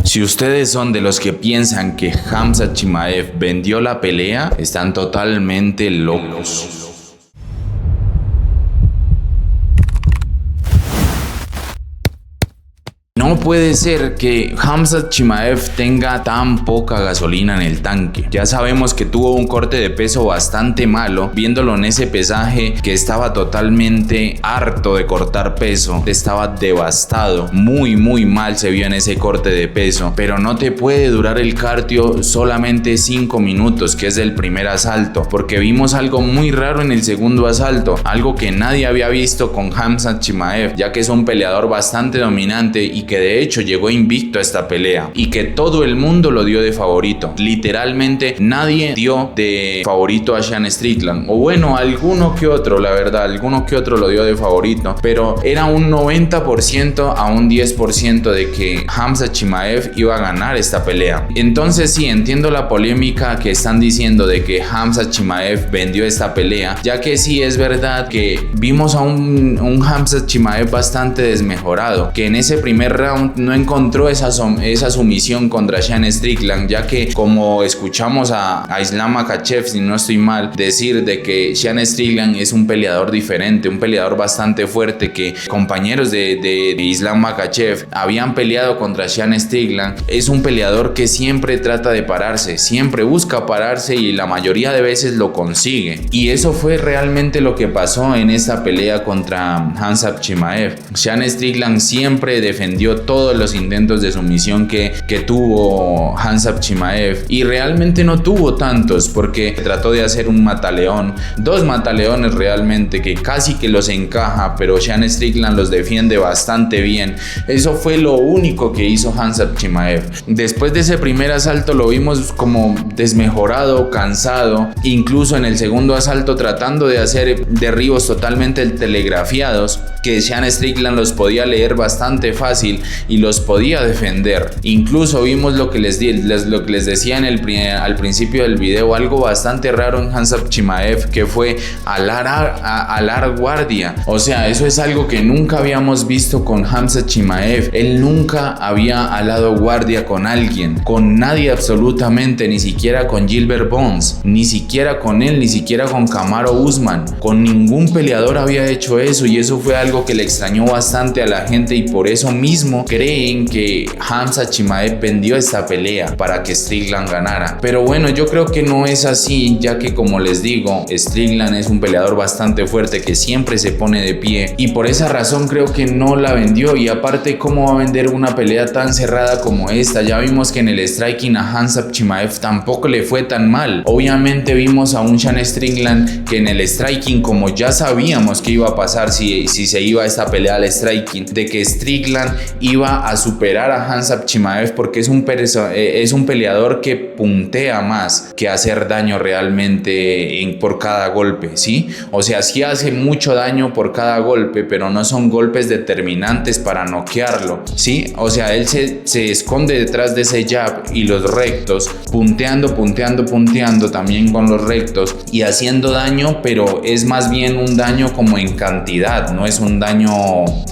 Si ustedes son de los que piensan que Khamzat Chimaev vendió la pelea, están totalmente locos. No puede ser que Khamzat Chimaev tenga tan poca gasolina en el tanque. Ya sabemos que tuvo un corte de peso bastante malo, viéndolo en ese pesaje que estaba totalmente harto de cortar peso, estaba devastado, muy mal se vio en ese corte de peso, pero no te puede durar el cardio solamente 5 minutos, que es el primer asalto, porque vimos algo muy raro en el segundo asalto, algo que nadie había visto con Khamzat Chimaev, ya que es un peleador bastante dominante y que de hecho llegó invicto a esta pelea y que todo el mundo lo dio de favorito. Literalmente nadie dio de favorito a Sean Strickland, o bueno, alguno que otro, la verdad, alguno que otro lo dio de favorito, pero era un 90% a un 10% de que Khamzat Chimaev iba a ganar esta pelea. Entonces sí, entiendo la polémica que están diciendo de que Khamzat Chimaev vendió esta pelea, ya que sí es verdad que vimos a un Khamzat Chimaev bastante desmejorado, que en ese primer round no encontró esa sumisión contra Sean Strickland, ya que como escuchamos a Islam Makhachev, si no estoy mal, decir de que Sean Strickland es un peleador diferente, un peleador bastante fuerte, que compañeros de Islam Makhachev habían peleado contra Sean Strickland. Es un peleador que siempre trata de pararse, siempre busca pararse y la mayoría de veces lo consigue, y eso fue realmente lo que pasó en esta pelea contra Khamzat Chimaev. Sean Strickland siempre defendió todos los intentos de sumisión que tuvo Khamzat Chimaev, y realmente no tuvo tantos, porque trató de hacer un mataleón, 2 mataleones realmente que casi que los encaja, pero Sean Strickland los defiende bastante bien. Eso fue lo único que hizo Khamzat Chimaev. Después de ese primer asalto lo vimos como desmejorado, cansado, incluso en el segundo asalto tratando de hacer derribos totalmente telegrafiados, que Sean Strickland los podía leer bastante fácil y los podía defender. Incluso vimos lo que les decía al principio del video, algo bastante raro en Khamzat Chimaev, que fue alar guardia. O sea, eso es algo que nunca habíamos visto con Khamzat Chimaev. Él nunca había alado guardia con alguien, con nadie absolutamente, ni siquiera con Gilbert Burns, ni siquiera con él, ni siquiera con Kamaru Usman. Con ningún peleador había hecho eso, y eso fue algo que le extrañó bastante a la gente, y por eso mismo creen que Khamzat Chimaev vendió esta pelea para que Strickland ganara. Pero bueno, yo creo que no es así, ya que como les digo, Strickland es un peleador bastante fuerte que siempre se pone de pie, y por esa razón creo que no la vendió. Y aparte, ¿cómo va a vender una pelea tan cerrada como esta? Ya vimos que en el striking a Khamzat Chimaev tampoco le fue tan mal. Obviamente vimos a un Sean Strickland que en el striking, como ya sabíamos que iba a pasar si se iba a esta pelea al striking, de que Strickland iba a superar a Khamzat Chimaev, porque es un peleador que puntea más que hacer daño realmente por cada golpe, ¿sí? O sea, sí hace mucho daño por cada golpe, pero no son golpes determinantes para noquearlo, ¿sí? O sea, él se esconde detrás de ese jab y los rectos, punteando también con los rectos y haciendo daño, pero es más bien un daño como en cantidad, no es un daño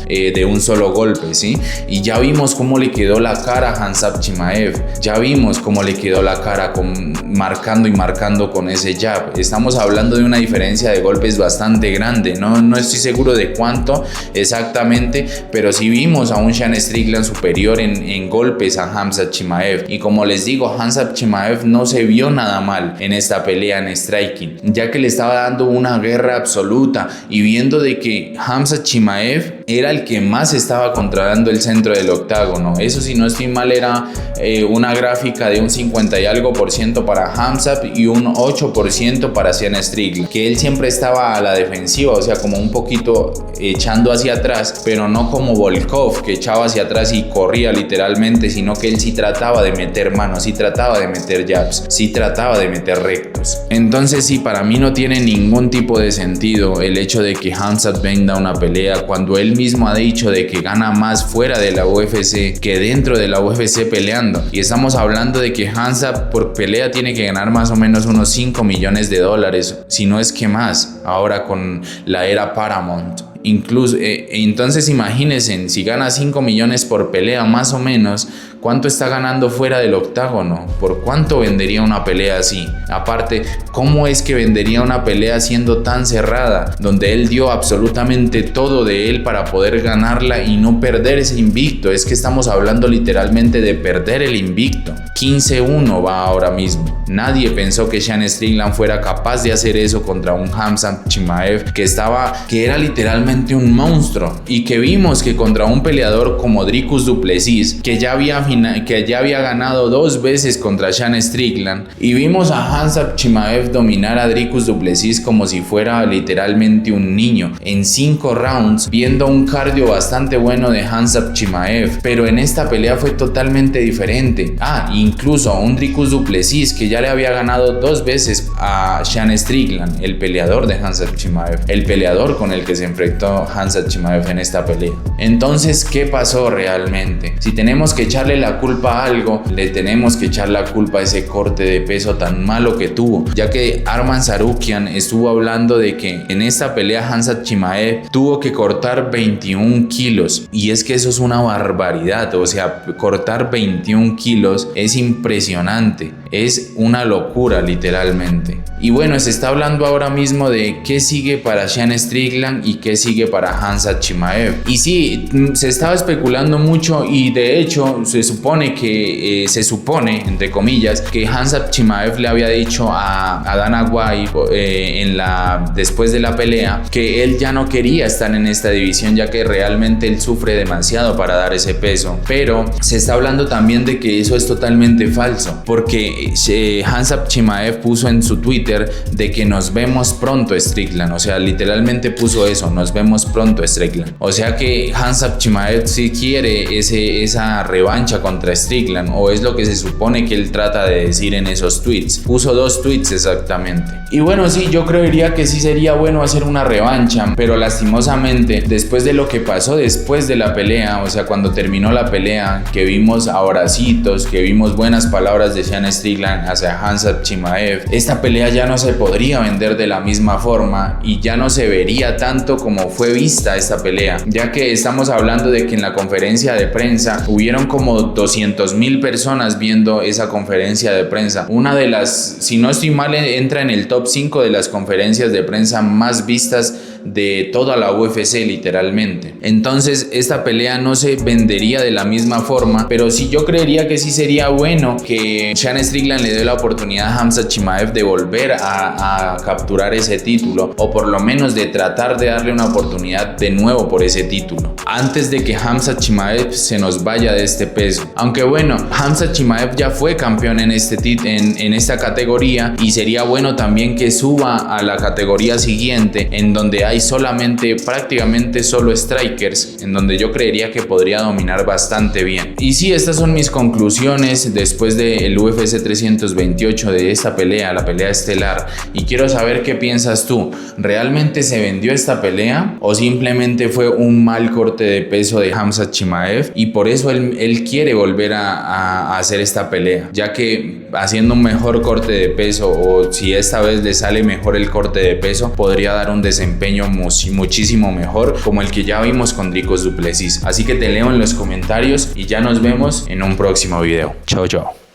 de un solo golpe, ¿sí? Y ya vimos cómo le quedó la cara a Khamzat Chimaev, ya vimos cómo le quedó la cara marcando con ese jab. Estamos hablando de una diferencia de golpes bastante grande, no estoy seguro de cuánto exactamente, pero sí vimos a un Sean Strickland superior en golpes a Khamzat Chimaev. Y como les digo, Khamzat Chimaev no se vio nada mal en esta pelea en striking, ya que le estaba dando una guerra absoluta, y viendo de que Khamzat Chimaev era el que más estaba controlando el centro del octágono. Eso, si no estoy mal, era una gráfica de un 50 y algo % para Khamzat y un 8% para Sean Strickland, que él siempre estaba a la defensiva, o sea, como un poquito echando hacia atrás, pero no como Volkov, que echaba hacia atrás y corría literalmente, sino que él sí trataba de meter manos, sí trataba de meter jabs, sí trataba de meter rectos. Entonces sí, para mí no tiene ningún tipo de sentido el hecho de que Khamzat venda una pelea cuando él mismo ha dicho de que gana más fuera de la UFC que dentro de la UFC peleando. Y estamos hablando de que Khamzat por pelea tiene que ganar más o menos unos $5 millones, si no es que más, ahora con la era Paramount. Incluso, entonces imagínense, si gana 5 millones por pelea más o menos, ¿cuánto está ganando fuera del octágono? ¿Por cuánto vendería una pelea así? Aparte, ¿cómo es que vendería una pelea siendo tan cerrada, donde él dio absolutamente todo de él para poder ganarla y no perder ese invicto? Es que estamos hablando literalmente de perder el invicto. 15-1 va ahora mismo. Nadie pensó que Sean Strickland fuera capaz de hacer eso contra un Khamzat Chimaev que era literalmente un monstruo, y que vimos que contra un peleador como Dricus du Plessis, que ya había ganado 2 veces contra Sean Strickland, y vimos a Khamzat Chimaev dominar a Dricus du Plessis como si fuera literalmente un niño en 5 rounds, viendo un cardio bastante bueno de Khamzat Chimaev. Pero en esta pelea fue totalmente diferente. Incluso a un Dricus du Plessis que ya le había ganado 2 veces a Sean Strickland, el peleador de Khamzat Chimaev, el peleador con el que se enfrentó Khamzat Chimaev en esta pelea. Entonces, ¿qué pasó realmente? Si tenemos que echarle la culpa a algo, le tenemos que echar la culpa a ese corte de peso tan malo que tuvo, ya que Arman Tsarukyan estuvo hablando de que en esta pelea Khamzat Chimaev tuvo que cortar 21 kilos, y es que eso es una barbaridad. O sea, cortar 21 kilos es impresionante, es una locura literalmente. Y bueno, se está hablando ahora mismo de qué sigue para Sean Strickland y qué sigue para Khamzat Chimaev. Y sí, se estaba especulando mucho, y de hecho se supone entre comillas, que Khamzat Chimaev le había dicho a Dana White después de la pelea que él ya no quería estar en esta división, ya que realmente él sufre demasiado para dar ese peso. Pero se está hablando también de que eso es totalmente falso, porque Khamzat Chimaev puso en su Twitter de que nos vemos pronto, Strickland. O sea, literalmente puso eso, nos vemos pronto, Strickland. O sea que Khamzat Chimaev sí quiere esa revancha contra Strickland, o es lo que se supone que él trata de decir en esos tweets. Puso 2 tweets exactamente. Y bueno, sí, yo creería que sí sería bueno hacer una revancha, pero lastimosamente, después de lo que pasó después de la pelea, o sea, cuando terminó la pelea, que vimos abracitos, que vimos buenas palabras de Sean Strickland hacia Khamzat Chimaev, esta pelea ya no se podría vender de la misma forma y ya no se vería tanto como fue vista esta pelea, ya que estamos hablando de que en la conferencia de prensa hubieron como 200,000 personas viendo esa conferencia de prensa. Una de las, si no estoy mal, entra en el top 5 de las conferencias de prensa más vistas de toda la UFC literalmente. Entonces esta pelea no se vendería de la misma forma, pero sí, yo creería que sí sería bueno que Sean Strickland le dé la oportunidad a Khamzat Chimaev de volver a capturar ese título, o por lo menos de tratar de darle una oportunidad de nuevo por ese título, antes de que Khamzat Chimaev se nos vaya de este peso. Aunque bueno, Khamzat Chimaev ya fue campeón en esta categoría, y sería bueno también que suba a la categoría siguiente, en donde hay prácticamente solo strikers, en donde yo creería que podría dominar bastante bien. Y sí, estas son mis conclusiones después del UFC 328, de esta pelea, la pelea estelar, y quiero saber qué piensas tú. ¿Realmente se vendió esta pelea, o simplemente fue un mal corte de peso de Khamzat Chimaev y por eso él quiere volver a hacer esta pelea, ya que haciendo un mejor corte de peso, o si esta vez le sale mejor el corte de peso, podría dar un desempeño muchísimo mejor, como el que ya vimos con Dricus du Plessis? Así que te leo en los comentarios y ya nos vemos en un próximo video. Chao, chao.